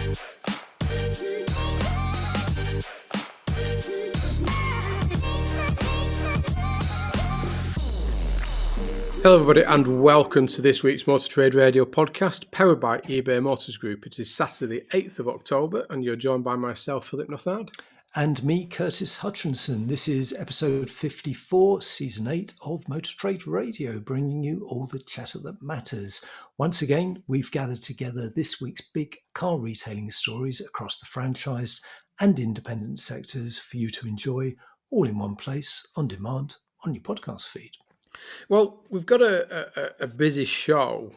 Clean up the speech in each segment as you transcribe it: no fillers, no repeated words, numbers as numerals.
Hello everybody and welcome to this week's Motor Trade Radio podcast powered by eBay Motors Group. It is Saturday the 8th of October and you're joined by myself, Philip Nothard. And me, Curtis Hutchinson. This is episode 54, season 8 of Motor Trade Radio, bringing you all the chatter that matters. Once again, we've gathered together this week's big car retailing stories across the franchised and independent sectors for you to enjoy all in one place, on demand, on your podcast feed. Well, we've got a busy show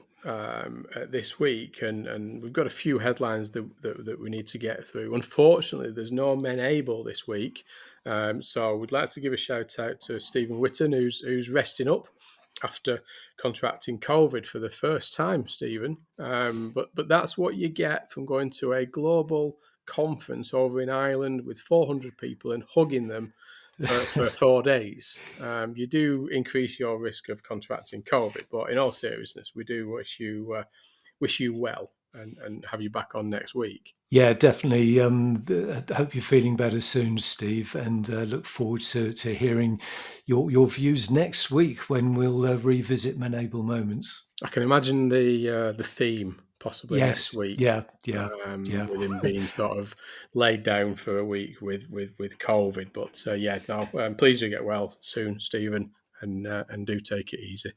this week and we've got a few headlines that we need to get through. Unfortunately, there's no Men Able this week. So we'd like to give a shout out to Stephen Whitton, who's resting up after contracting COVID for the first time, Stephen. But that's what you get from going to a global conference over in Ireland with 400 people and hugging them for 4 days. You do increase your risk of contracting COVID, but in all seriousness, we do wish you well and have you back on next week. Yeah, definitely. I hope you're feeling better soon, Steve, and look forward to hearing your views next week when we'll revisit Men Able Moments. I can imagine the theme possibly next week. Yeah. With him being sort of laid down for a week with COVID. But please do get well soon, Stephen, and do take it easy.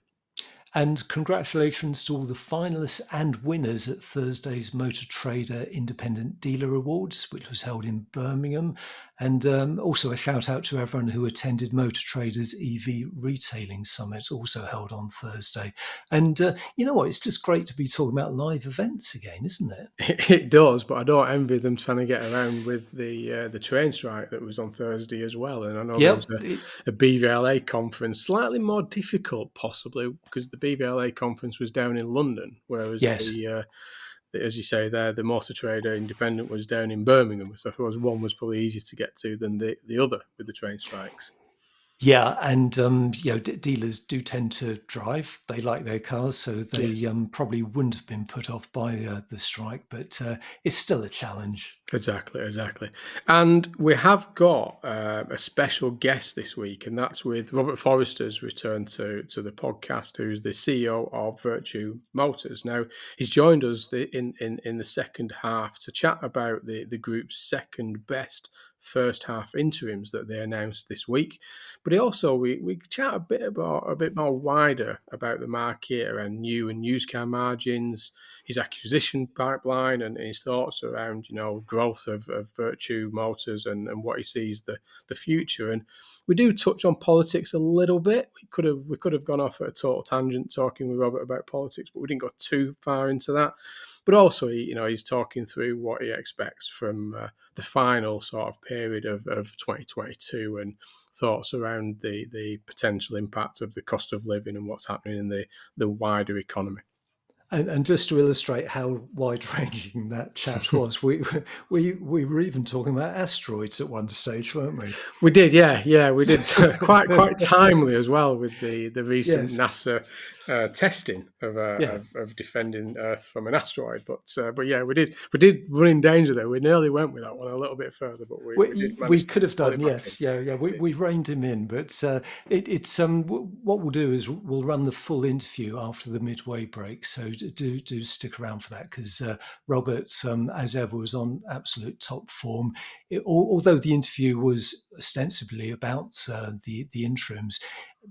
And congratulations to all the finalists and winners at Thursday's Motor Trader Independent Dealer Awards, which was held in Birmingham. And also a shout out to everyone who attended Motor Trader's EV Retailing Summit, also held on Thursday. And you know what? It's just great to be talking about live events again, isn't it? It does, but I don't envy them trying to get around with the train strike that was on Thursday as well. And I know there was a BVLA conference, slightly more difficult possibly because the BVLA conference was down in London, whereas as you say there, the Motor Trader Independent was down in Birmingham. So I suppose one was probably easier to get to than the other with the train strikes. Yeah, and dealers do tend to drive. They like their cars, so they probably wouldn't have been put off by the strike, but it's still a challenge. Exactly. And we have got a special guest this week, and that's with Robert Forrester's return to the podcast, who's the CEO of Vertu Motors. Now, he's joined us in the second half to chat about the group's second best first half interims that they announced this week, but we chat a bit more wider about the market around new and used car margins, his acquisition pipeline, and his thoughts around growth of Vertu Motors and what he sees the future. And we do touch on politics a little bit. We could have gone off at a total tangent talking with Robert about politics, but we didn't go too far into that. But also, he's talking through what he expects from the final sort of period of 2022 and thoughts around the potential impact of the cost of living and what's happening in the wider economy. And just to illustrate how wide-ranging that chat was, we were even talking about asteroids at one stage, weren't we? We did, yeah, we did. quite timely as well with the recent NASA testing of defending Earth from an asteroid. But yeah, we did run in danger there. We nearly went with that one a little bit further, but we could have done. Yes, yeah. We reined him in, but it's what we'll do is we'll run the full interview after the midway break. So do stick around for that because Robert, as ever, was on absolute top form. Although the interview was ostensibly about the interims,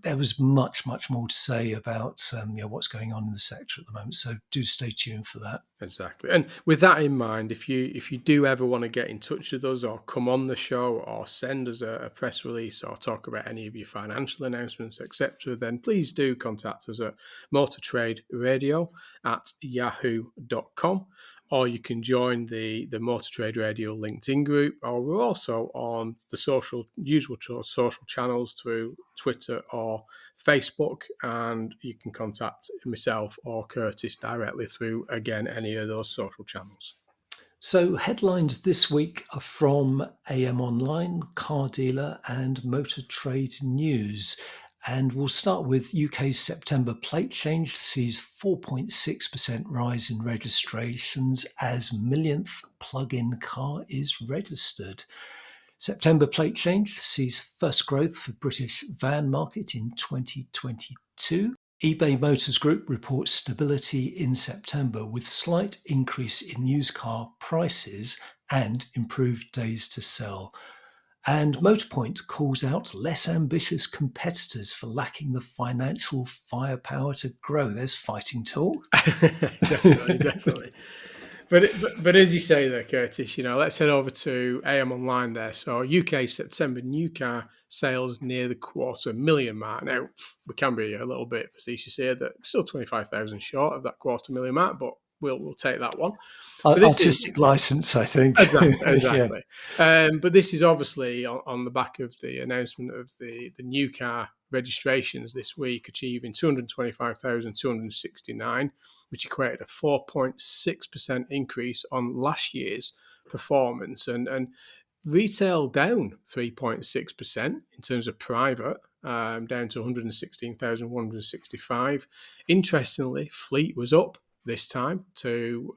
there was much more to say about what's going on in the sector at the moment. So do stay tuned for that. Exactly. And with that in mind, if you do ever want to get in touch with us or come on the show or send us a press release or talk about any of your financial announcements, etc., then please do contact us at motortraderadio@yahoo.com, or you can join the Motor Trade Radio LinkedIn group, or we're also on the usual social channels through Twitter or Facebook, and you can contact myself or Curtis directly through, again, any of those social channels. So headlines this week are from AM Online, Car Dealer and Motor Trade News. And we'll start with UK's September plate change sees 4.6% rise in registrations as millionth plug-in car is registered. September plate change sees first growth for British van market in 2022. eBay Motors Group reports stability in September with slight increase in used car prices and improved days to sell. And Motorpoint calls out less ambitious competitors for lacking the financial firepower to grow. There's fighting talk. Definitely. But as you say there, Curtis, let's head over to AM Online there. So UK September new car sales near the 250,000 mark. Now, we can be a little bit facetious here that still 25,000 short of that 250,000 mark, but we'll take that one. So this is Artistic license, I think. exactly. Yeah. But this is obviously on the back of the announcement of the new car registrations this week, achieving 225,269, which equated a 4.6% increase on last year's performance. And retail down 3.6% in terms of private, down to 116,165. Interestingly, fleet was up this time to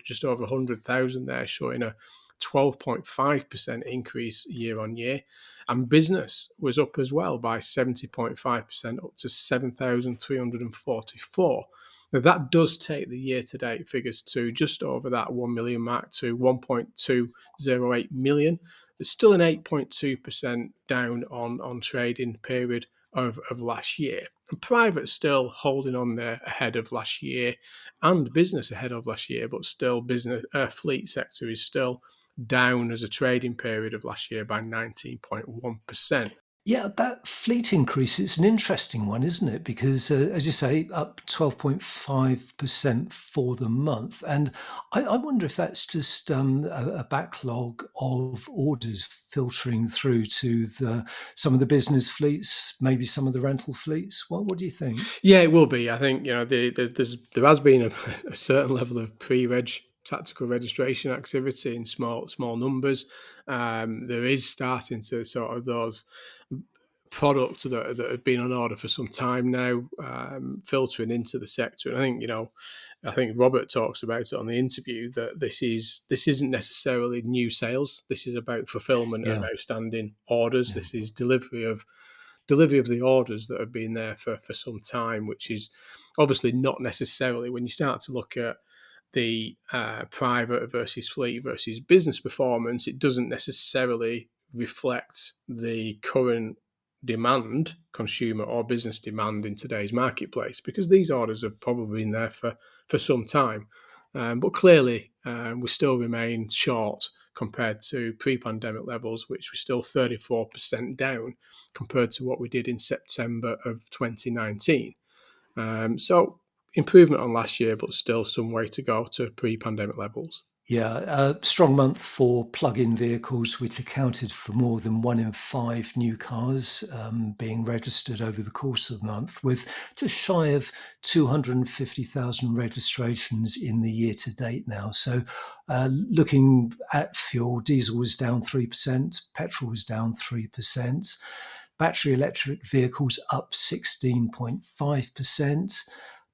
just over 100,000 there, showing a 12.5% increase year on year. And business was up as well by 70.5%, up to 7,344. Now, that does take the year-to-date figures to just over that 1 million mark, to 1.208 million. There's still an 8.2% down on trading period of last year. And private still holding on there ahead of last year, and business ahead of last year, but still business fleet sector is still down as a trading period of last year by 19.1%. Yeah, that fleet increase is an interesting one, isn't it? Because, as you say, up 12.5% for the month. And I wonder if that's just a backlog of orders filtering through to some of the business fleets, maybe some of the rental fleets. What do you think? Yeah, it will be. I think there has been a certain level of pre-reg tactical registration activity in small numbers. There is starting to sort of those products that have been on order for some time now, filtering into the sector. And I think Robert talks about it on the interview that this isn't necessarily new sales. This is about fulfillment of Yeah. outstanding orders. Yeah. This is delivery of the orders that have been there for some time, which is obviously not necessarily, when you start to look at the private versus fleet versus business performance, it doesn't necessarily reflect the current demand, consumer or business demand in today's marketplace, because these orders have probably been there for some time. But clearly, we still remain short compared to pre-pandemic levels, which were still 34% down compared to what we did in September of 2019. So improvement on last year, but still some way to go to pre-pandemic levels. Yeah, a strong month for plug-in vehicles, which accounted for more than 1 in 5 new cars being registered over the course of the month, with just shy of 250,000 registrations in the year to date now. So looking at fuel, diesel was down 3%, petrol was down 3%, battery electric vehicles up 16.5%.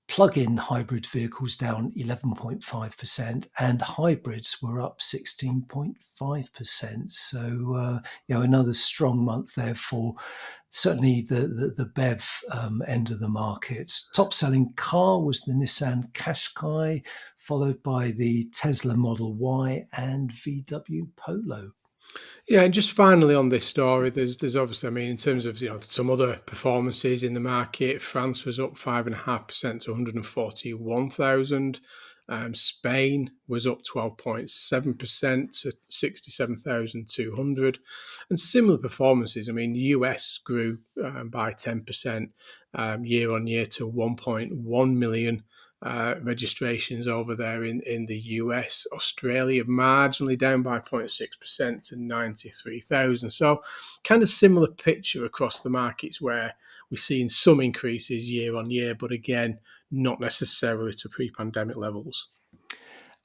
Plug-in hybrid vehicles down 11.5%, and hybrids were up 16.5%. So, another strong month there for certainly the BEV end of the market. Top selling car was the Nissan Qashqai, followed by the Tesla Model Y and VW Polo. Yeah, and just finally on this story, there's obviously, in terms of some other performances in the market, France was up 5.5% to 141,000. Spain was up 12.7% to 67,200, and similar performances. The US grew by 10% year on year to 1.1 million. Registrations over there in the US. Australia marginally down by 0.6% to 93,000. So kind of similar picture across the markets, where we're seeing some increases year on year, but again, not necessarily to pre-pandemic levels.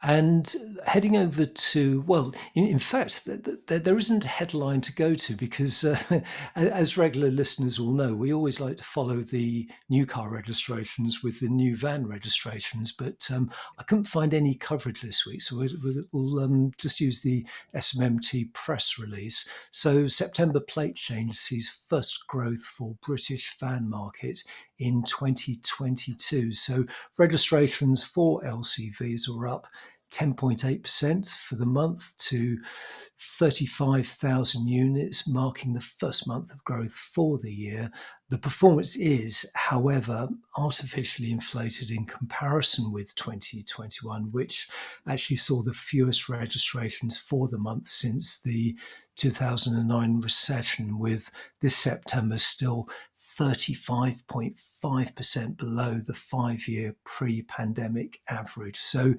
And heading over to, well, in fact, there isn't a headline to go to because, as regular listeners will know, we always like to follow the new car registrations with the new van registrations. But I couldn't find any coverage this week, so we'll just use the SMMT press release. So September plate change sees first growth for British van market in 2022. So registrations for LCVs are up 10.8% for the month to 35,000 units, marking the first month of growth for the year. The performance is, however, artificially inflated in comparison with 2021, which actually saw the fewest registrations for the month since the 2009 recession, with this September still 35.5% below the 5-year pre-pandemic average. So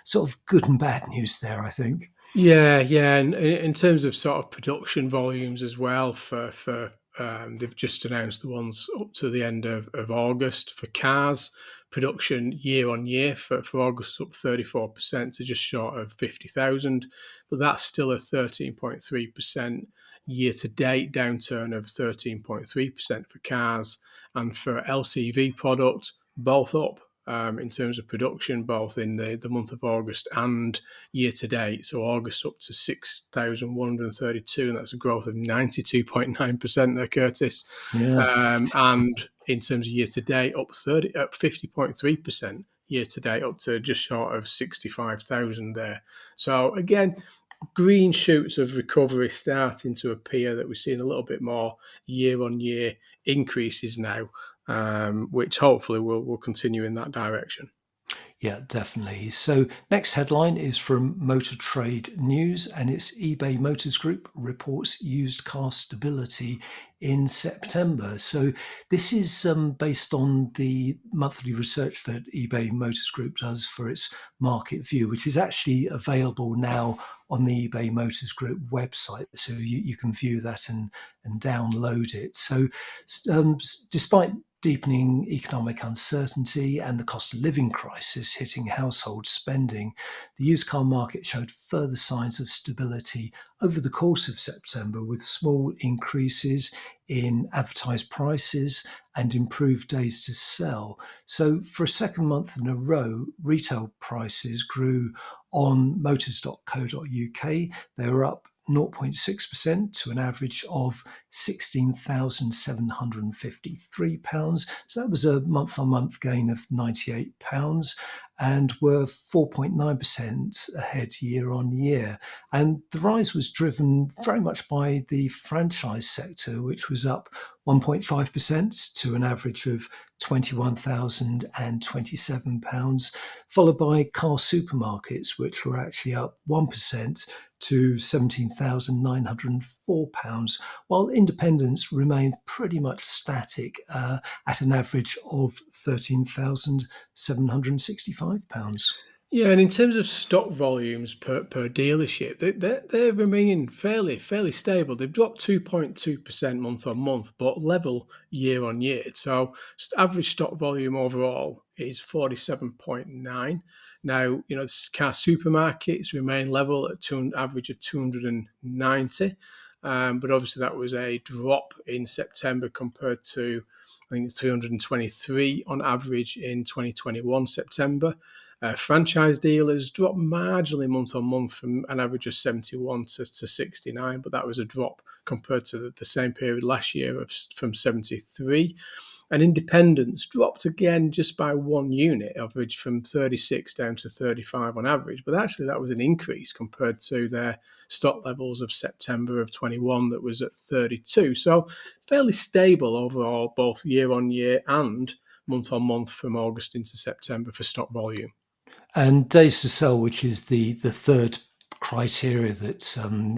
sort of good and bad news there, I think. Yeah, yeah, and in terms of sort of production volumes as well, they've just announced the ones up to the end of August for cars. Production year on year for August up 34% to just short of 50,000, but that's still a 13.3% year to date downturn of 13.3% for cars, and for LCV product both up. In terms of production, both in the month of August and year to date. So August up to 6,132, and that's a growth of 92.9% there, Curtis. Yeah. And in terms of year to date, up 50.3% year to date, up to just short of 65,000 there. So again, green shoots of recovery starting to appear, that we're seeing a little bit more year on year increases now, which hopefully will continue in that direction. Yeah, definitely. So, next headline is from Motor Trade News, and it's eBay Motors Group reports used car stability in September. So, this is based on the monthly research that eBay Motors Group does for its market view, which is actually available now on the eBay Motors Group website. So, you can view that and download it. So, despite deepening economic uncertainty and the cost of living crisis hitting household spending, the used car market showed further signs of stability over the course of September, with small increases in advertised prices and improved days to sell. So, for a second month in a row, retail prices grew on motors.co.uk. They were up 0.6% to an average of £16,753. So that was a month-on-month gain of £98 and were 4.9% ahead year on year. And the rise was driven very much by the franchise sector, which was up 1.5% to an average of £21,027, followed by car supermarkets, which were actually up 1% to £17,904, while independents remained pretty much static at an average of £13,765. Yeah, and in terms of stock volumes per dealership, they're remaining fairly stable. They've dropped 2.2% month on month, but level year on year. So average stock volume overall is 47.9. Now, car supermarkets remain level at average of 290. But obviously that was a drop in September compared to, I think, 323 on average in 2021 September. Franchise dealers dropped marginally month on month from an average of 71 to 69, but that was a drop compared to the same period last year from 73. And independents dropped again just by 1 unit, average from 36 down to 35 on average. But actually, that was an increase compared to their stock levels of September of 21 that was at 32. So fairly stable overall, both year on year and month on month from August into September for stock volume. And days to sell, which is the third criteria that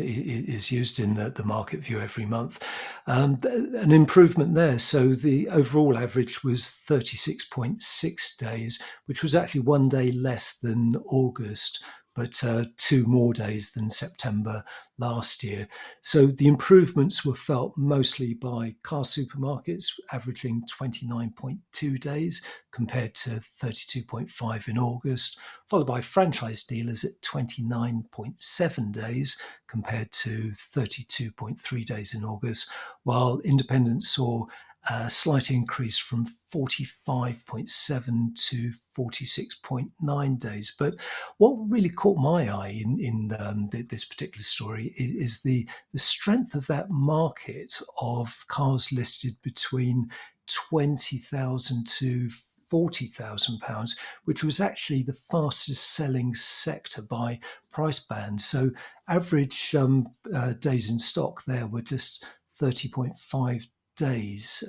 is used in the market view every month, an improvement there. So the overall average was 36.6 days, which was actually 1 day less than August, but 2 more days than September last year. So the improvements were felt mostly by car supermarkets, averaging 29.2 days compared to 32.5 in August, followed by franchise dealers at 29.7 days compared to 32.3 days in August, while independents saw a slight increase from 45.7 to 46.9 days. But what really caught my eye in this particular story is the strength of that market of cars listed between 20,000 to £40,000, which was actually the fastest selling sector by price band. So average days in stock there were just 30.5 days.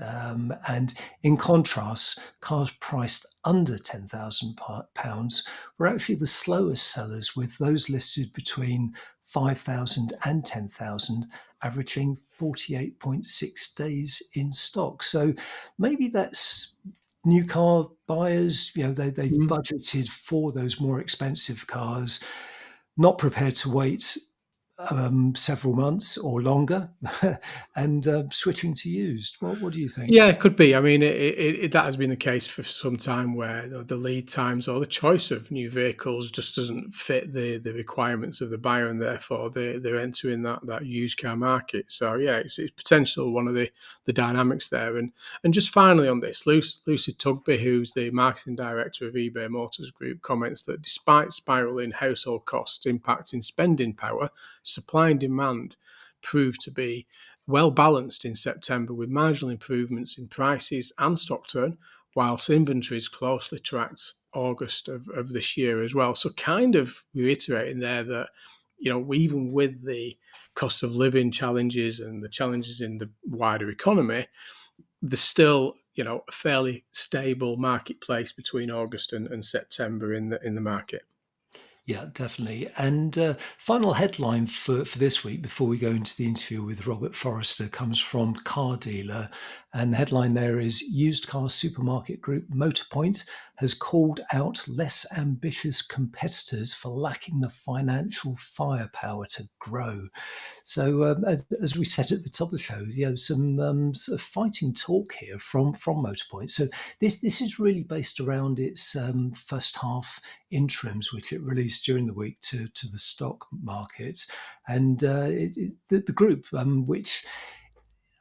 And in contrast, cars priced under £10,000 were actually the slowest sellers, with those listed between 5,000 and 10,000, averaging 48.6 days in stock. So maybe that's new car buyers, they've Mm. budgeted for those more expensive cars, not prepared to wait several months or longer, and switching to used. What do you think? Yeah, it could be. I mean, that has been the case for some time, where the lead times or the choice of new vehicles just doesn't fit the requirements of the buyer, and therefore they're entering that used car market. So yeah, it's potential one of the dynamics there. And just finally on this, Lucy Tugby, who's the marketing director of eBay Motors Group, comments that despite spiraling household costs impacting spending power, supply and demand proved to be well balanced in September, with marginal improvements in prices and stock turn, whilst inventories closely tracked August of this year as well. So kind of reiterating there that, even with the cost of living challenges and the challenges in the wider economy, there's still, a fairly stable marketplace between August and September in the market. Yeah, definitely. And final headline for this week, before we go into the interview with Robert Forrester, comes from Car Dealer. And the headline there is: used car supermarket group Motorpoint has called out less ambitious competitors for lacking the financial firepower to grow. So, as we said at the top of the show, some sort of fighting talk here from Motorpoint. So this is really based around its first half interims, which it released during the week to the stock market, and the group, which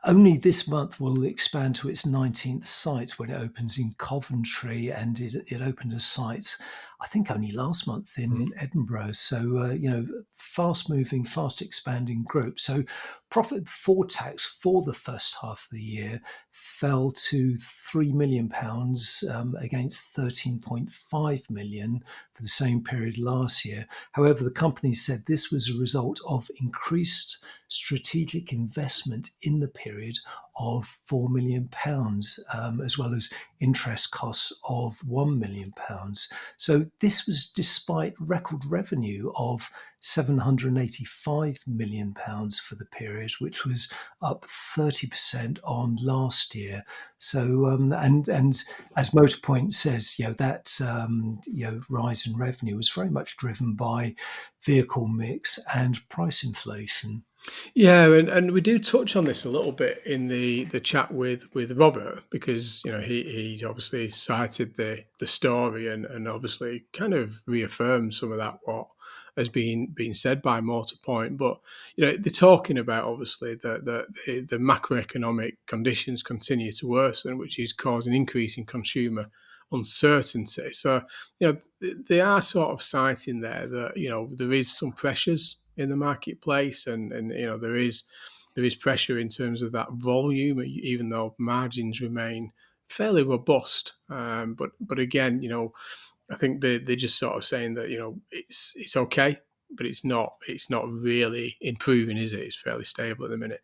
only this month will expand to its 19th site when it opens in Coventry, and it opened a site, I think, only last month in Mhm. Edinburgh. So, fast moving, fast expanding group. So, profit before tax for the first half of the year fell to £3 million against 13.5 million for the same period last year. However, the company said this was a result of increased strategic investment in the period of £4 million, as well as interest costs of £1 million. So this was despite record revenue of £785 million for the period, which was up 30% on last year. So and as Motorpoint says, that rise in revenue was very much driven by vehicle mix and price inflation. Yeah, and we do touch on this a little bit in the chat with Robert, because he obviously cited the story, and obviously kind of reaffirmed some of that what has been said by Motorpoint. But they're talking about, obviously, that the macroeconomic conditions continue to worsen, which is causing increase in consumer uncertainty. So they are sort of citing there that there is some pressures in the marketplace, and there is pressure in terms of that volume, even though margins remain fairly robust. But again, I think they're just sort of saying that it's okay, but it's not really improving, is it? It's fairly stable at the minute.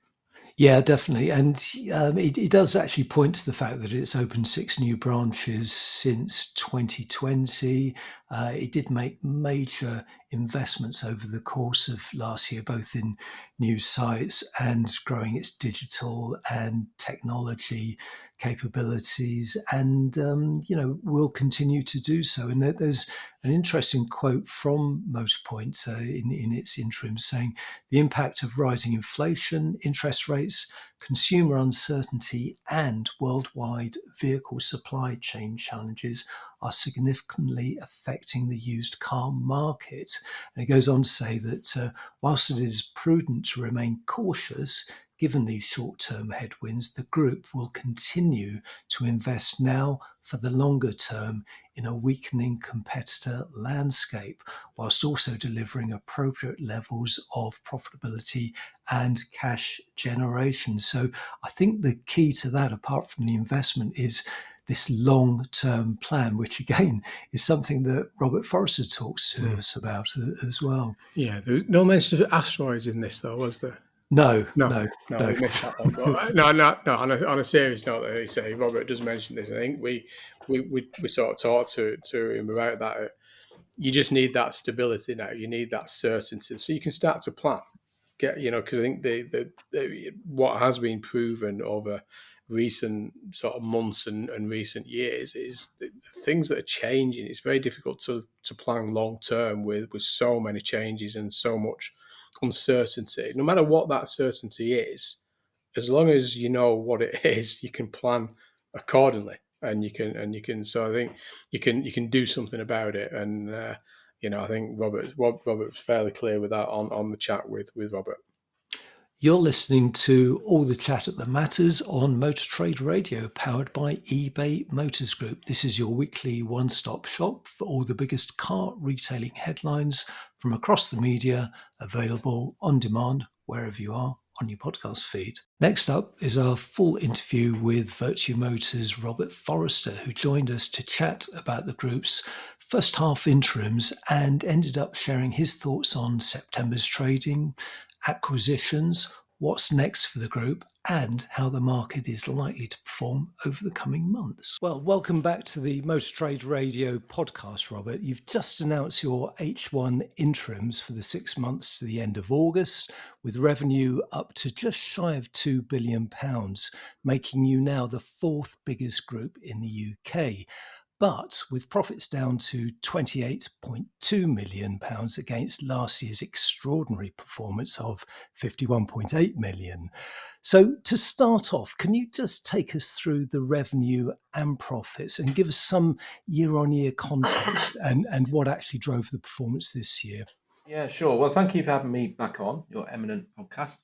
Yeah, definitely. And it does actually point to the fact that it's opened 6 new branches since 2020. It did make major investments over the course of last year, both in new sites and growing its digital and technology capabilities, and will continue to do so. And there's an interesting quote from Motorpoint in its interim saying the impact of rising inflation, interest rates, consumer uncertainty, and worldwide vehicle supply chain challenges are significantly affecting the used car market. And it goes on to say that whilst it is prudent to remain cautious, given these short-term headwinds, the group will continue to invest now for the longer term in a weakening competitor landscape, whilst also delivering appropriate levels of profitability and cash generation. So I think the key to that, apart from the investment, is this long-term plan, which again is something that Robert Forrester talks to us about as well. Yeah, there was no mention of asteroids in this, though, was there? No, No, no, no, no. we missed that one. But no. On a serious note, that they say Robert does mention this. I think we sort of talked to him about that. You just need that stability now. You need that certainty, so you can start to plan. Because I think what has been proven over recent sort of months and recent years is the things that are changing. It's very difficult to plan long term with so many changes and so much uncertainty. No matter what that certainty is, as long as you know what it is, you can plan accordingly, and you can. So I think you can do something about it, and I think Robert was fairly clear with that on the chat with Robert. You're listening to All the Chat That Matters on Motor Trade Radio, powered by eBay Motors Group. This is your weekly one-stop shop for all the biggest car retailing headlines from across the media, available on demand wherever you are on your podcast feed. Next up is our full interview with Vertu Motors' Robert Forrester, who joined us to chat about the group's first half interims and ended up sharing his thoughts on September's trading, acquisitions, what's next for the group, and how the market is likely to perform over the coming months. Well, welcome back to the Motor Trade Radio podcast, Robert. You've just announced your H1 interims for the 6 months to the end of August, with revenue up to just shy of £2 billion, making you now the fourth biggest group in the UK. But with profits down to £28.2 million against last year's extraordinary performance of £51.8 million. So to start off, can you just take us through the revenue and profits and give us some year-on-year context and what actually drove the performance this year? Yeah, sure. Well, thank you for having me back on your eminent podcast.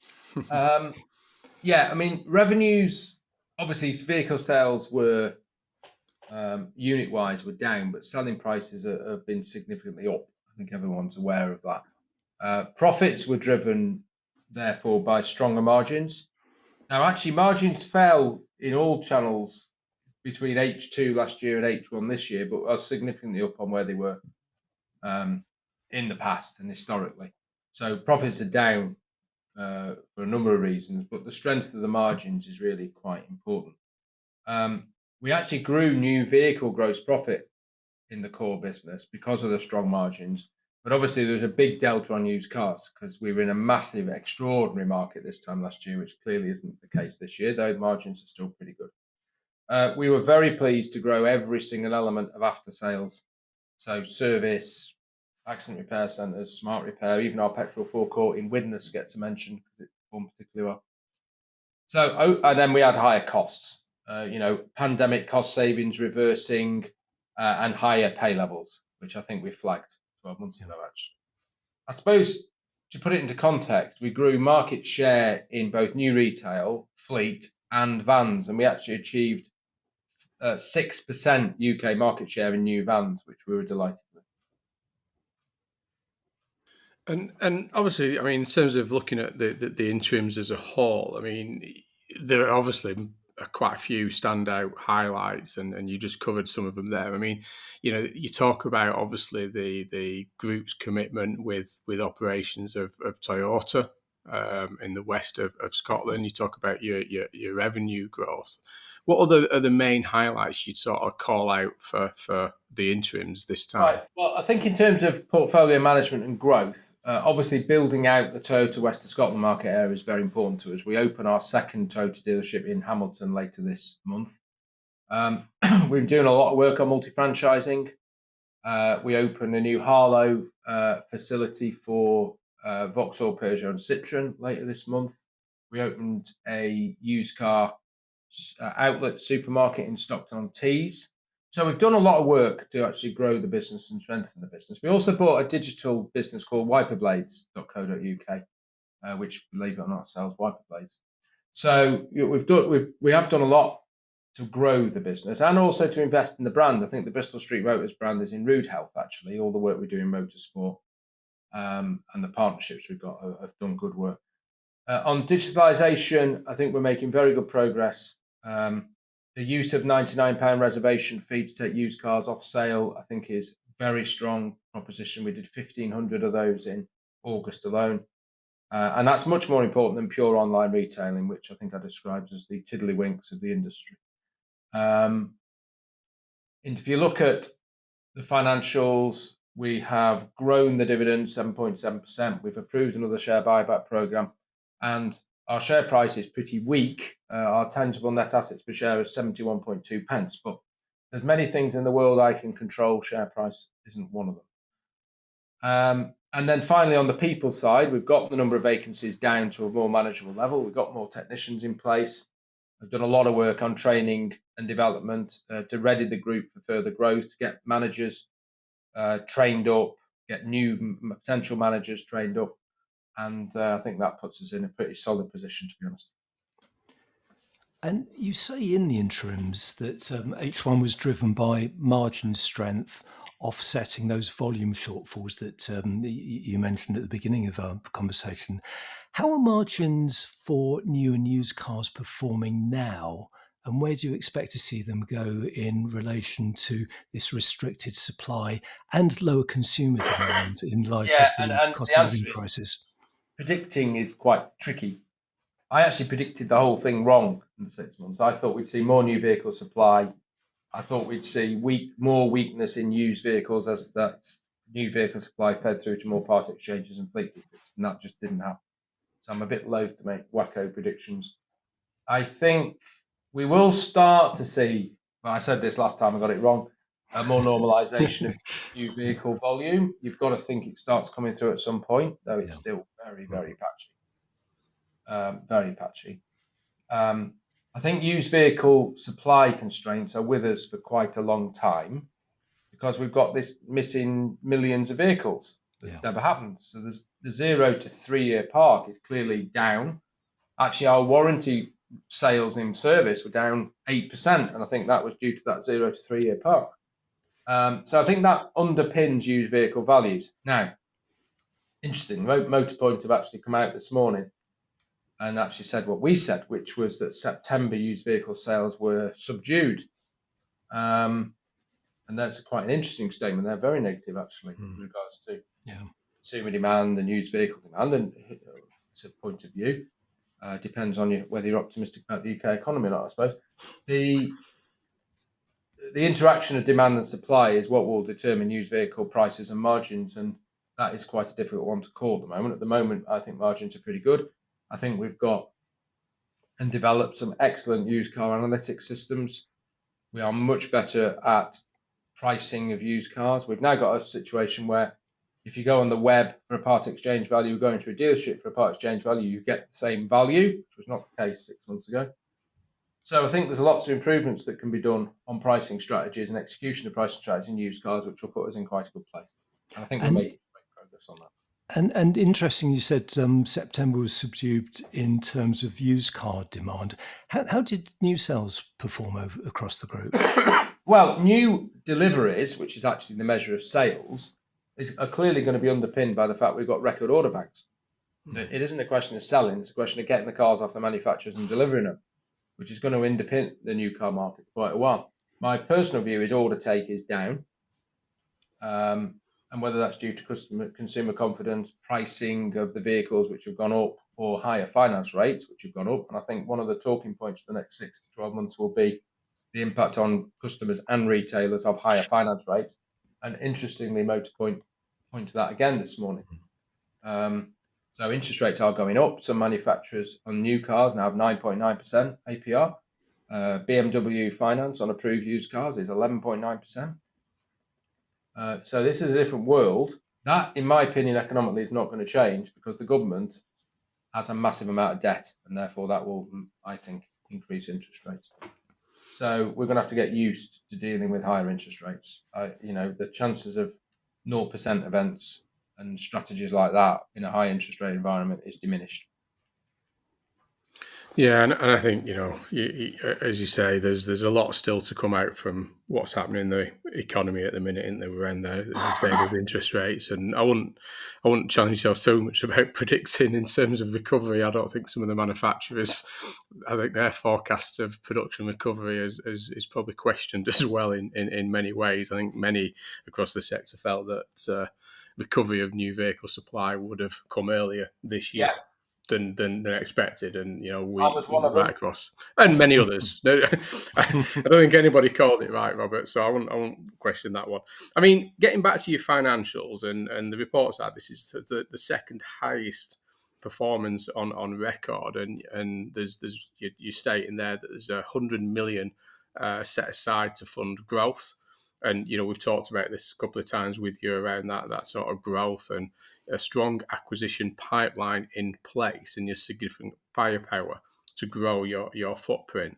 I mean, revenues, obviously vehicle sales were unit-wise were down, but selling prices have been significantly up. I think everyone's aware of that. Profits were driven, therefore, by stronger margins. Now, actually, margins fell in all channels between H2 last year and H1 this year, but are significantly up on where they were in the past and historically. So profits are down for a number of reasons, but the strength of the margins is really quite important. We actually grew new vehicle gross profit in the core business because of the strong margins. But obviously, there was a big delta on used cars because we were in a massive, extraordinary market this time last year, which clearly isn't the case this year, though margins are still pretty good. We were very pleased to grow every single element of after sales. So service, accident repair centres, smart repair, even our petrol forecourt in Widnes gets a mention because it performed particularly well. So, and then we had higher costs. Pandemic cost savings reversing and higher pay levels, which I think we flagged 12 months ago, actually. I suppose to put it into context, we grew market share in both new retail, fleet and vans, and we actually achieved 6% UK market share in new vans, which we were delighted with. And obviously, I mean, in terms of looking at the interims as a whole, I mean, there are obviously quite a few standout highlights, and you just covered some of them there. I mean, you talk about obviously the group's commitment with operations of Toyota. in the west of Scotland. You talk about your revenue growth. What are the main highlights you'd sort of call out for the interims this time? Right. Well, I think in terms of portfolio management and growth, obviously building out the Toyota West of Scotland market area is very important to us. We open our second Toyota dealership in Hamilton later this month. We're doing a lot of work on multi-franchising. We open a new Harlow facility for Vauxhall, Peugeot and Citroën later this month. We opened a used car outlet supermarket in Stockton-on-Tees. So we've done a lot of work to actually grow the business and strengthen the business. We also bought a digital business called wiperblades.co.uk, which, believe it or not, sells wiper blades. So we have done a lot to grow the business and also to invest in the brand. I think the Bristol Street Motors brand is in rude health, actually. All the work we do in motorsport and the partnerships we've got have done good work. On digitalisation, I think we're making very good progress. The use of £99 reservation fee to take used cars off sale, I think, is a very strong proposition. We did 1,500 of those in August alone. And that's much more important than pure online retailing, which I think I described as the tiddlywinks of the industry. And if you look at the financials, we have grown the dividend 7.7%. We've approved another share buyback program, and our share price is pretty weak. Our tangible net assets per share is 71.2 pence, but there's many things in the world I can control. Share price isn't one of them. And then finally, on the people side, we've got the number of vacancies down to a more manageable level. We've got more technicians in place. We've done a lot of work on training and development to ready the group for further growth, to get managers trained up, get new potential managers trained up. And I think that puts us in a pretty solid position, to be honest. And you say in the interims that H1 was driven by margin strength, offsetting those volume shortfalls that you mentioned at the beginning of our conversation. How are margins for new and used cars performing now? And where do you expect to see them go in relation to this restricted supply and lower consumer demand in light of the cost of living crisis? Predicting is quite tricky. I actually predicted the whole thing wrong in the 6 months. I thought we'd see more new vehicle supply. I thought we'd see more weakness in used vehicles as that new vehicle supply fed through to more part exchanges and fleet defects, and that just didn't happen. So I'm a bit loath to make wacko predictions. I think we will start to see, well, I said this last time, I got it wrong, a more normalisation of new vehicle volume. You've got to think it starts coming through at some point, though it's still very, very patchy. Very patchy. I think used vehicle supply constraints are with us for quite a long time because we've got this missing millions of vehicles that never happened. So there's the 0 to 3 year park is clearly down. Actually, our warranty sales in service were down 8%, and I think that was due to that 0 to 3 year park. So I think that underpins used vehicle values. Now, interesting, Motorpoint have actually come out this morning and actually said what we said, which was that September used vehicle sales were subdued. And that's quite an interesting statement. They're very negative, actually, in regards to consumer demand and used vehicle demand. And it's a point of view. Depends on whether you're optimistic about the UK economy or not, I suppose. The interaction of demand and supply is what will determine used vehicle prices and margins, and that is quite a difficult one to call at the moment. At the moment, I think margins are pretty good. I think we've got and developed some excellent used car analytics systems. We are much better at pricing of used cars. We've now got a situation where if you go on the web for a part exchange value, going to a dealership for a part exchange value, you get the same value, which was not the case 6 months ago. So I think there's lots of improvements that can be done on pricing strategies and execution of pricing strategies in used cars, which will put us in quite a good place. And I think we're making great progress on that. And interesting, you said September was subdued in terms of used car demand. How did new sales perform across the group? Well, new deliveries, which is actually the measure of sales, are clearly going to be underpinned by the fact we've got record order banks. It isn't a question of selling, it's a question of getting the cars off the manufacturers and delivering them, which is going to underpin the new car market for quite a while. My personal view is order take is down. and whether that's due to consumer confidence, pricing of the vehicles which have gone up, or higher finance rates which have gone up. And I think one of the talking points for the next 6 to 12 months will be the impact on customers and retailers of higher finance rates. And interestingly, Motorpoint pointed to that again this morning. So interest rates are going up. Some manufacturers on new cars now have 9.9% APR. BMW finance on approved used cars is 11.9%. So this is a different world. That, in my opinion, economically is not going to change because the government has a massive amount of debt, and therefore that will, I think, increase interest rates. So we're going to have to get used to dealing with higher interest rates. The chances of 0% events and strategies like that in a high interest rate environment is diminished. Yeah, and I think, as you say, there's a lot still to come out from what's happening in the economy at the minute, isn't there? We're in there, as you say, with interest rates, and I wouldn't challenge yourself so much about predicting in terms of recovery. I don't think some of the manufacturers, I think their forecast of production recovery is probably questioned as well in many ways. I think many across the sector felt that recovery of new vehicle supply would have come earlier this year. Yeah. Than expected, and we was one of them. right across, and many others. I don't think anybody called it right, Robert. So I won't question that one. I mean, getting back to your financials and the reports that this is the second highest performance on record, and there's you state in there that there's 100 million set aside to fund growth. And we've talked about this a couple of times with you around that sort of growth and a strong acquisition pipeline in place and your significant firepower to grow your footprint.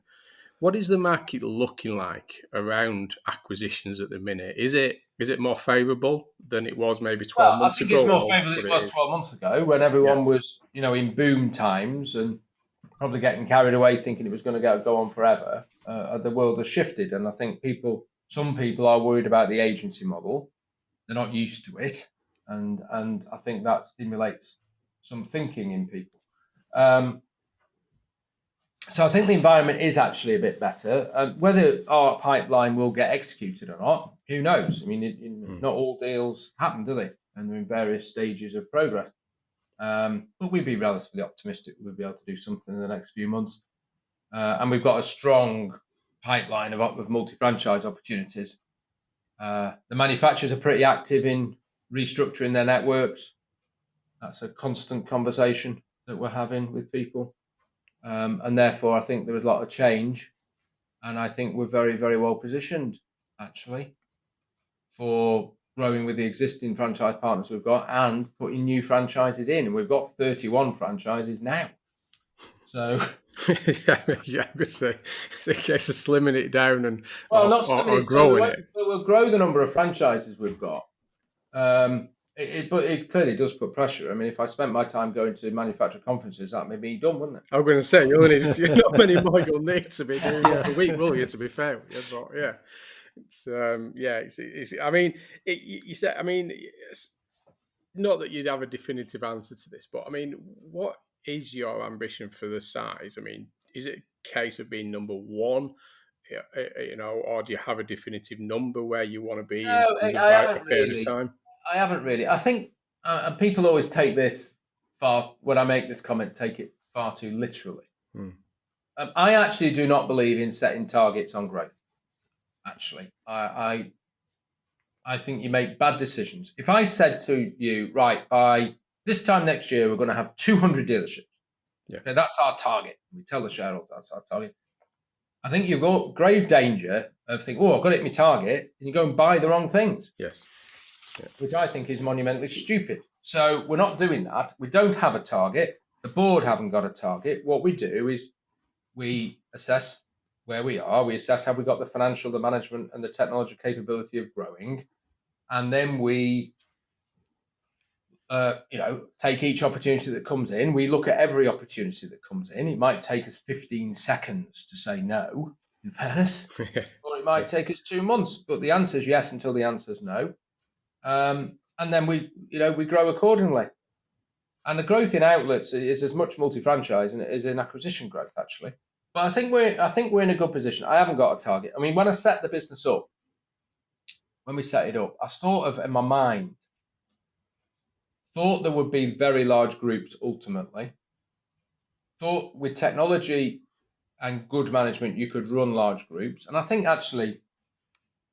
What is the market looking like around acquisitions at the minute? Is it more favourable than it was maybe 12 months ago? I think it's more favourable than it was 12 months ago when everyone was, in boom times and probably getting carried away thinking it was going to go on forever. The world has shifted, and I think some people are worried about the agency model. They're not used to it. And I think that stimulates some thinking in people. So I think the environment is actually a bit better. Whether our pipeline will get executed or not, who knows? I mean, not all deals happen, do they? And they're in various stages of progress. But we'd be relatively optimistic we'll be able to do something in the next few months. And we've got a strong pipeline of multi-franchise opportunities. The manufacturers are pretty active in restructuring their networks. That's a constant conversation that we're having with people. And therefore, I think there was a lot of change. And I think we're very, very well positioned, actually, for growing with the existing franchise partners we've got and putting new franchises in. And we've got 31 franchises now. So... yeah, I would say it's a case of slimming it down and or growing it. We'll grow the number of franchises we've got. But it clearly does put pressure. I mean, if I spent my time going to manufacturer conferences, that may be done, wouldn't it? I'm going to say you'll need not many more you'll need to be doing a week, will you? To be fair, but yeah, it's I mean, you said, I mean, not that you'd have a definitive answer to this, but I mean, what is your ambition for the size? I mean, is it a case of being number one, or do you have a definitive number where you want to be in a period of time? I haven't really. I think and people always take this when I make this comment, take it far too literally. I actually do not believe in setting targets on growth. Actually, I think you make bad decisions. If I said to you, right, by this time next year, we're going to have 200 dealerships. Yeah. Okay, that's our target. We tell the shareholders that's our target. I think you've got grave danger of thinking, I've got to hit my target, and you go and buy the wrong things. Yes. Yeah. Which I think is monumentally stupid. So we're not doing that. We don't have a target. The board haven't got a target. What we do is we assess where we are. We assess have we got the financial, the management, and the technology capability of growing. And then we take each opportunity that comes in. We look at every opportunity that comes in. It might take us 15 seconds to say no, in fairness, or it might take us 2 months. But the answer is yes until the answer is no. And then we grow accordingly. And the growth in outlets is as much multi-franchise as in acquisition growth, actually. But I think we're in a good position. I haven't got a target. I mean, when I set the business up, when we set it up, I sort of in my mind thought there would be very large groups ultimately, thought with technology and good management you could run large groups, and I think actually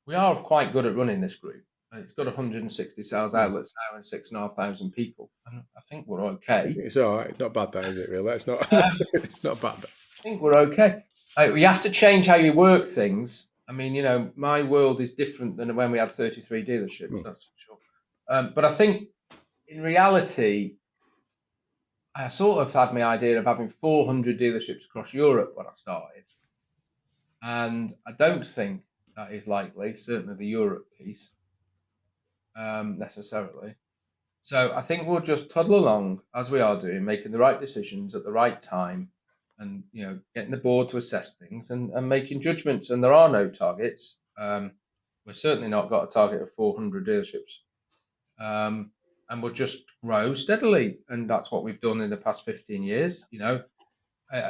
we are quite good at running this group. It's got 160 sales outlets now and 6,500 people, and I think we're okay. It's all right. It's not bad, that is it? Really, it's not. It's not bad. I think we're okay. We have to change how you work things. I mean, you know, my world is different than when we had 33 dealerships, that's for sure. But I think in reality, I sort of had my idea of having 400 dealerships across Europe when I started. And I don't think that is likely, certainly the Europe piece, necessarily. So I think we'll just toddle along as we are doing, making the right decisions at the right time, and you know, getting the board to assess things and making judgments. And there are no targets. We've certainly not got a target of 400 dealerships. And we'll just grow steadily, and that's what we've done in the past 15 years. You know,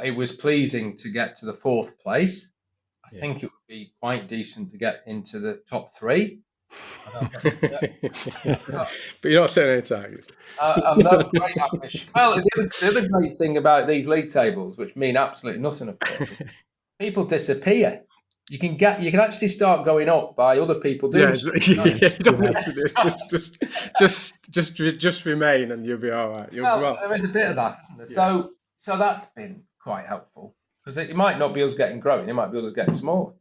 it was pleasing to get to the 4th place. I think it would be quite decent to get into the top 3. But you're not setting any targets. I'm not great ambition. Well, the other great thing about these league tables, which mean absolutely nothing, of course, is people disappear. You can actually start going up by other people doing stuff. Just remain, and you'll be all right. There is a bit of that, isn't there? Yeah. So that's been quite helpful, because it might not be us getting growing; it might be us getting smaller.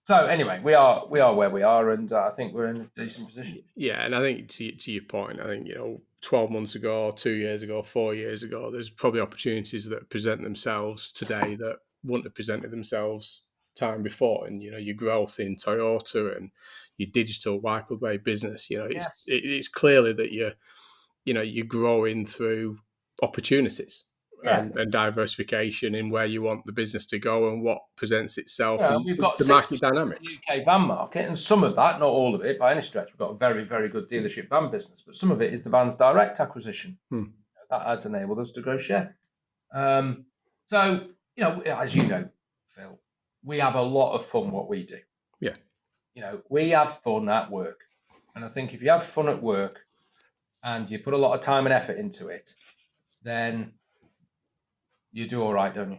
So anyway, we are where we are, and I think we're in a decent position. Yeah, and I think to your point, I think 12 months ago, 2 years ago, 4 years ago, there's probably opportunities that present themselves today that wouldn't have presented themselves time before. And your growth in Toyota and your digital wipe away business, it's clearly that you're growing through opportunities. And diversification in where you want the business to go and what presents itself. We've got the market dynamics. The UK van market, and some of that, not all of it by any stretch. We've got a very, very good dealership van business, but some of it is the Vans Direct acquisition. That has enabled us to grow share. So, as you know, Phil, we have a lot of fun what we do. Yeah. We have fun at work. And I think if you have fun at work and you put a lot of time and effort into it, then you do all right, don't you?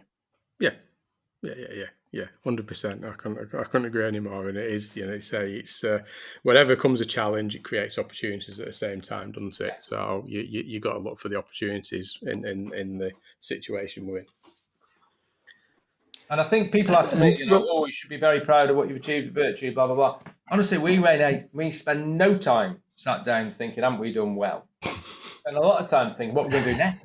Yeah, 100%. I couldn't agree anymore. And it is, it's whenever comes a challenge, it creates opportunities at the same time, doesn't it? Yes. So you got to look for the opportunities in the situation we're in. And I think people ask me, you should be very proud of what you've achieved at Vertu, blah blah blah. Honestly, we spend no time sat down thinking, haven't we done well? And a lot of time thinking, what we're going to do next.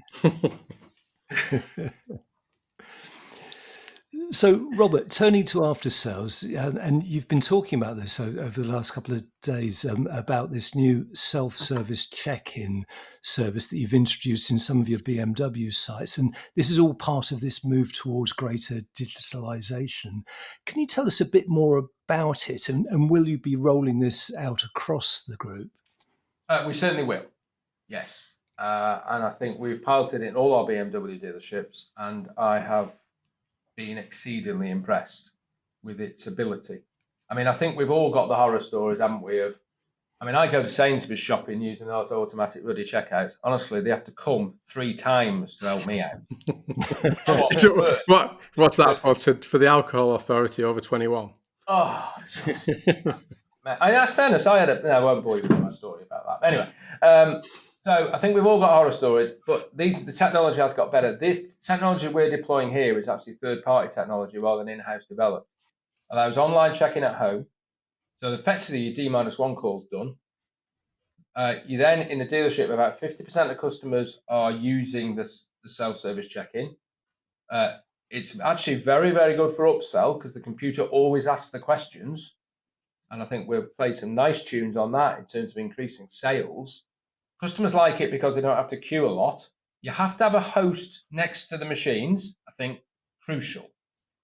So, Robert, turning to after sales, and you've been talking about this over the last couple of days about this new self-service check-in service that you've introduced in some of your BMW sites. And this is all part of this move towards greater digitalization. Can you tell us a bit more about it? And will you be rolling this out across the group? We certainly will, yes. And I think we've piloted it in all our BMW dealerships, and I have been exceedingly impressed with its ability. I mean, I think we've all got the horror stories, haven't we? I go to Sainsbury's shopping using those automatic ruddy checkouts. Honestly, they have to come 3 times to help me out. What's that for the alcohol authority over 21? Oh, in fairness, I won't bore you with my story about that. Anyway, so I think we've all got horror stories, but the technology has got better. This technology we're deploying here is actually third-party technology rather than in-house developed. Allows online check-in at home. So effectively, your D-1 call's done. You then, in the dealership, about 50% of customers are using the self-service check-in. It's actually very, very good for upsell because the computer always asks the questions. And I think we'll play some nice tunes on that in terms of increasing sales. Customers like it because they don't have to queue a lot. You have to have a host next to the machines, I think, crucial,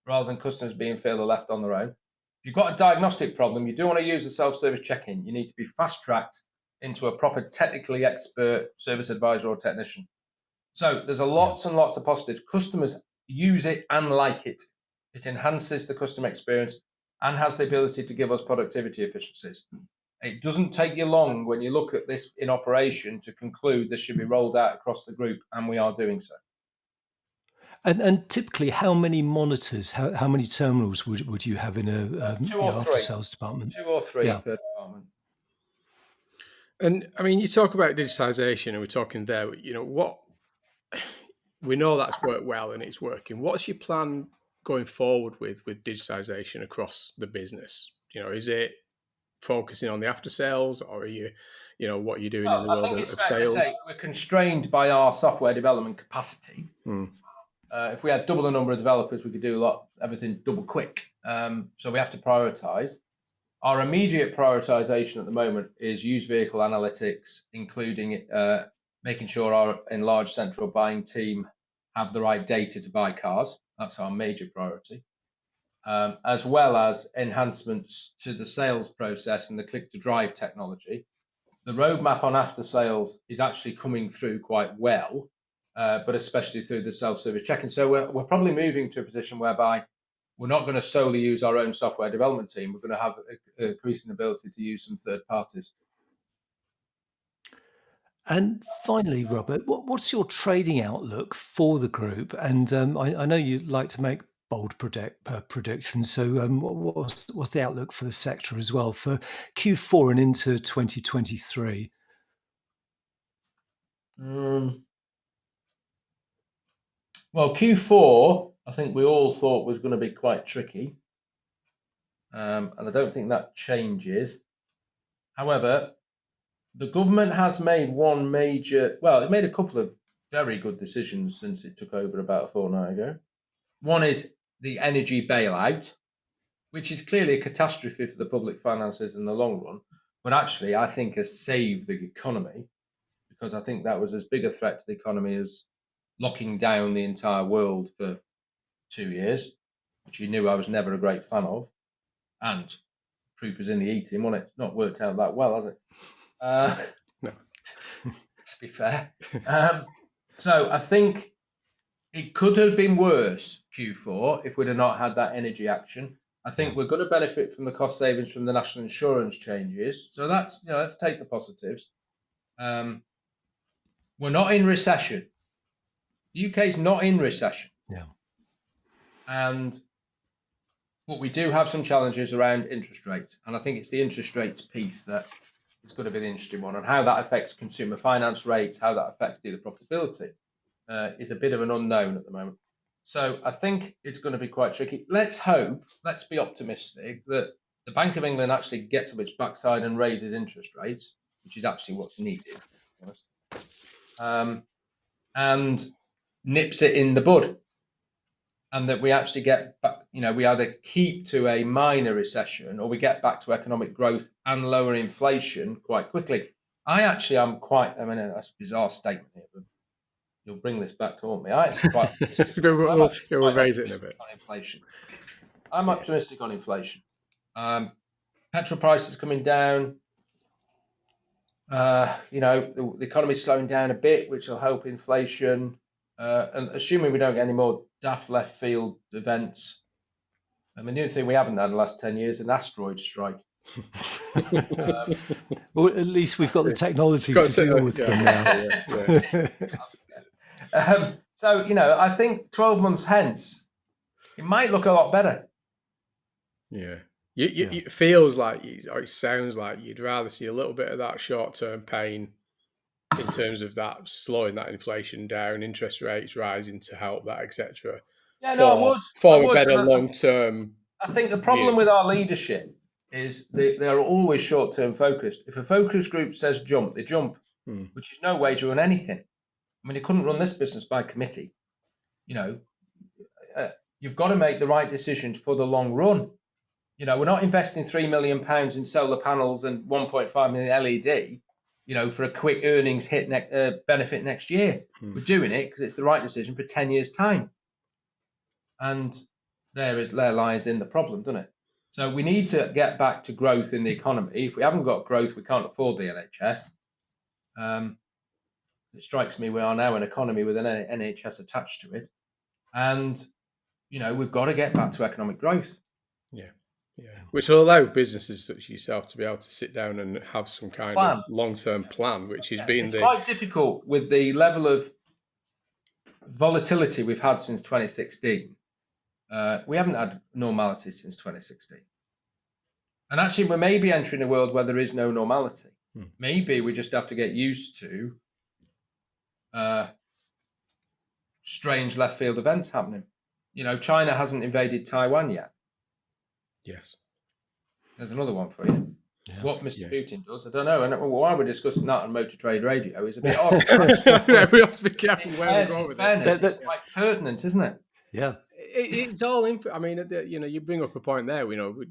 rather than customers being further left on their own. If you've got a diagnostic problem, you do want to use a self-service check-in. You need to be fast-tracked into a proper technically expert service advisor or technician. So there's lots and lots of positives. Customers use it and like it. It enhances the customer experience and has the ability to give us productivity efficiencies. It doesn't take you long when you look at this in operation to conclude this should be rolled out across the group, and we are doing so. And typically, how many monitors, how many terminals would you have in a Two or after three. sales department? 2 or 3 Yeah. per department. And I mean, you talk about digitization, and we're talking there. What we know that's worked well and it's working. What's your plan going forward with digitization across the business? Is it focusing on the after sales, or are you, what you're doing in the I world think it's of fair to sales? say we're constrained by our software development capacity. Hmm. If we had double the number of developers, we could do everything double quick. So we have to prioritize. Our immediate prioritization at the moment is used vehicle analytics, including making sure our enlarged central buying team have the right data to buy cars. That's our major priority, as well as enhancements to the sales process and the click to drive technology. The roadmap on after sales is actually coming through quite well, but especially through the self-service checking. So we're probably moving to a position whereby we're not going to solely use our own software development team. We're going to have an increasing ability to use some third parties. And finally, Robert, what's your trading outlook for the group? And I know you like to make bold predictions. So what's the outlook for the sector as well for Q4 and into 2023? Well, Q4, I think we all thought was going to be quite tricky. And I don't think that changes. However, the government has made it made a couple of very good decisions since it took over about a fortnight ago. One is the energy bailout, which is clearly a catastrophe for the public finances in the long run, but actually I think has saved the economy, because I think that was as big a threat to the economy as locking down the entire world for 2 years, which you knew I was never a great fan of. And proof is in the eating, wasn't it? It's not worked out that well, has it? No. Let's be fair. So I think it could have been worse, Q4, if we'd have not had that energy action. I think we're going to benefit from the cost savings from the national insurance changes. So that's, let's take the positives. We're not in recession. The UK's not in recession. Yeah. But we do have some challenges around interest rates. And I think it's the interest rates piece that is going to be the interesting one, and how that affects consumer finance rates, how that affects dealer profitability is a bit of an unknown at the moment. So I think it's going to be quite tricky. Let's be optimistic that the Bank of England actually gets up its backside and raises interest rates, which is actually what's needed, to be honest, and nips it in the bud. And that we actually get back, we either keep to a minor recession or we get back to economic growth and lower inflation quite quickly. I actually am that's a bizarre statement here, but you'll bring this back to haunt me. I actually quite optimistic. We'll raise it a bit. On inflation. I'm optimistic on inflation. Petrol prices coming down. The economy's slowing down a bit, which will help inflation. And assuming we don't get any more daft left field events. I mean, the only thing we haven't had in the last 10 years is an asteroid strike. Well, at least we've got the technology to deal with them now. So, I think 12 months hence, it might look a lot better. Yeah. It feels like, or it sounds like you'd rather see a little bit of that short-term pain in terms of that slowing that inflation down, interest rates rising to help that, etc. Yeah, I would. For a better long-term. I think the problem with our leadership is they're always short-term focused. If a focus group says jump, they jump, which is no way to run anything. I mean, you couldn't run this business by committee. You've got to make the right decisions for the long run. We're not investing £3 million in solar panels and 1.5 million LED. For a quick earnings hit benefit next year. We're doing it because it's the right decision for 10 years' time. And there lies in the problem, doesn't it? So we need to get back to growth in the economy. If we haven't got growth, we can't afford the NHS. It strikes me we are now an economy with an NHS attached to it. And, we've got to get back to economic growth. Yeah. Which will allow businesses such as yourself to be able to sit down and have some kind Plan. of long-term plan, which has been it's quite difficult with the level of volatility we've had since 2016. We haven't had normality since 2016. And actually, we may be entering a world where there is no normality. Maybe we just have to get used to strange left field events happening. China hasn't invaded Taiwan yet. Yes. There's another one for you. Yeah. What Mr. Putin does, I don't know. And why we're discussing that on Motor Trade Radio is a bit odd. We have to be careful where we go with fairness, it's quite pertinent, isn't it? Yeah. It's all I mean, you bring up a point there.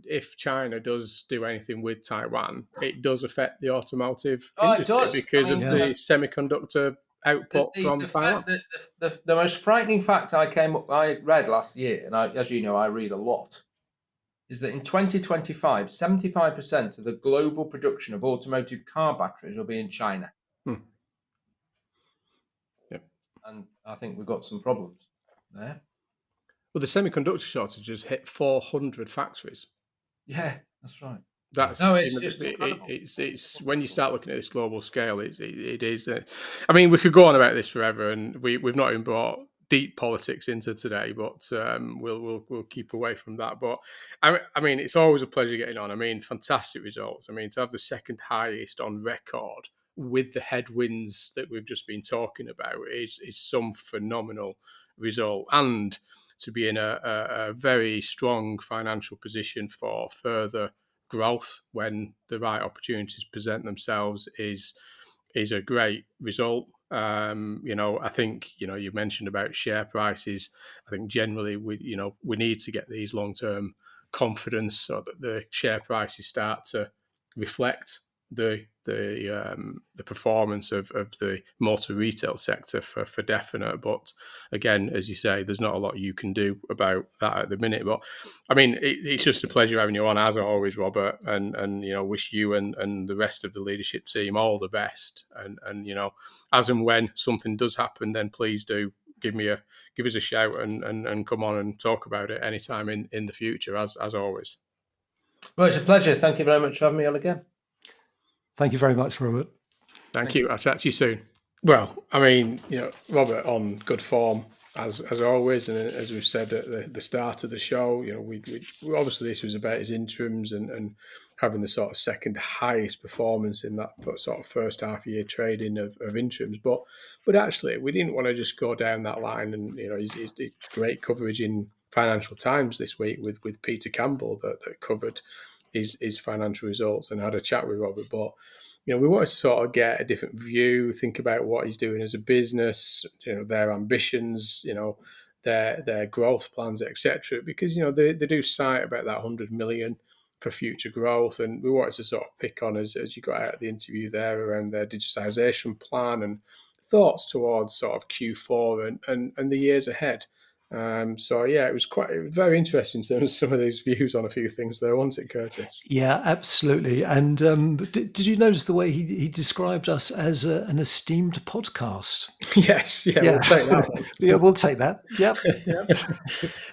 If China does do anything with Taiwan, it does affect the automotive industry it does. because of the semiconductor output from Taiwan. The most frightening fact I read last year, and as you know, I read a lot, is that in 2025, 75% of the global production of automotive car batteries will be in China. Yep. And I think we've got some problems there. Well, the semiconductor shortage has hit 400 factories. Yeah, that's right. It's when you start looking at this global scale, it is. I mean, we could go on about this forever, and we've not even brought deep politics into today, but we'll keep away from that. But I mean, it's always a pleasure getting on. I mean, fantastic results. I mean, to have the second highest on record with the headwinds that we've just been talking about is some phenomenal result, and to be in a very strong financial position for further growth when the right opportunities present themselves is a great result. I think you mentioned about share prices. I think generally we need to get these long-term confidence so that the share prices start to reflect the performance of the motor retail sector for definite. But again, as you say, there's not a lot you can do about that at the minute. But I mean, it's just a pleasure having you on as always, Robert, and wish you and the rest of the leadership team all the best. And as and when something does happen, then please do give us a shout and come on and talk about it anytime in the future, as always. Well, it's a pleasure. Thank you very much for having me on again. Thank you very much, Robert. Thank you. I'll chat to you soon. Well, I mean, Robert on good form as always, and as we've said at the start of the show, we obviously this was about his interims and having the sort of second highest performance in that sort of first half year trading of interims. But actually, we didn't want to just go down that line. And his great coverage in Financial Times this week with Peter Campbell that covered his financial results and had a chat with Robert. But we wanted to sort of get a different view, think about what he's doing as a business, their ambitions, their growth plans, etc. Because they do cite about that 100 million for future growth, and we wanted to sort of pick on as you got out of the interview there around their digitisation plan and thoughts towards sort of Q4 and the years ahead. So yeah, it was very interesting in terms of some of these views on a few things there, wasn't it, Curtis? Yeah, absolutely. And did you notice the way he described us as an esteemed podcast? Yes, we'll take that one. Yeah, we'll take that. Yep.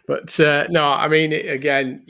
But no, I mean, again,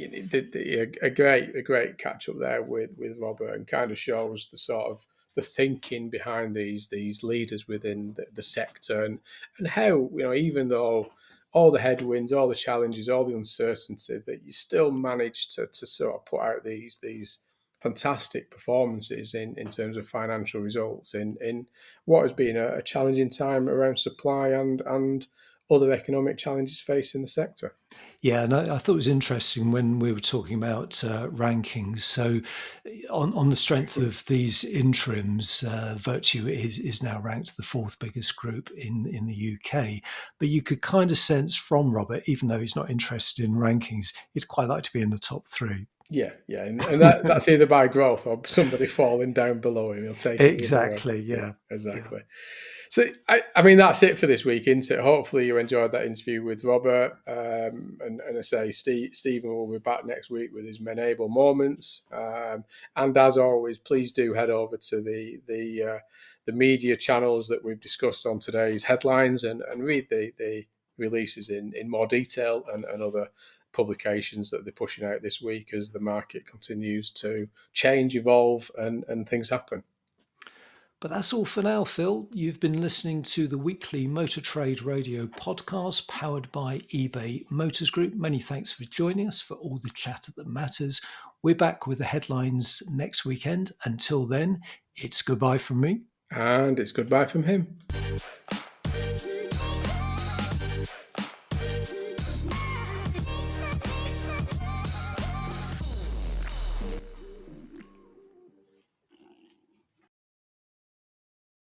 a great catch up there with Robert, and kind of shows the sort of the thinking behind these leaders within the sector, and how even though all the headwinds, all the challenges, all the uncertainty, that you still manage to sort of put out these fantastic performances in terms of financial results in what has been a challenging time around supply and other economic challenges facing the sector. Yeah, and I thought it was interesting when we were talking about rankings. So on the strength of these interims, Vertu is now ranked the fourth biggest group in the UK. But you could kind of sense from Robert, even though he's not interested in rankings, he'd quite like to be in the top three. Yeah, and that's either by growth or somebody falling down below him. He'll take it exactly. Yeah, exactly. Yeah. So, I mean, that's it for this week, isn't it? Hopefully you enjoyed that interview with Robert. And I say, Stephen will be back next week with his Menable Moments. And as always, please do head over to the media channels that we've discussed on today's headlines and read the releases in more detail and other publications that they're pushing out this week as the market continues to change, evolve, and things happen. But that's all for now, Phil. You've been listening to the weekly Motor Trade Radio podcast powered by eBay Motors Group. Many thanks for joining us for all the chatter that matters. We're back with the headlines next weekend. Until then, it's goodbye from me. And it's goodbye from him.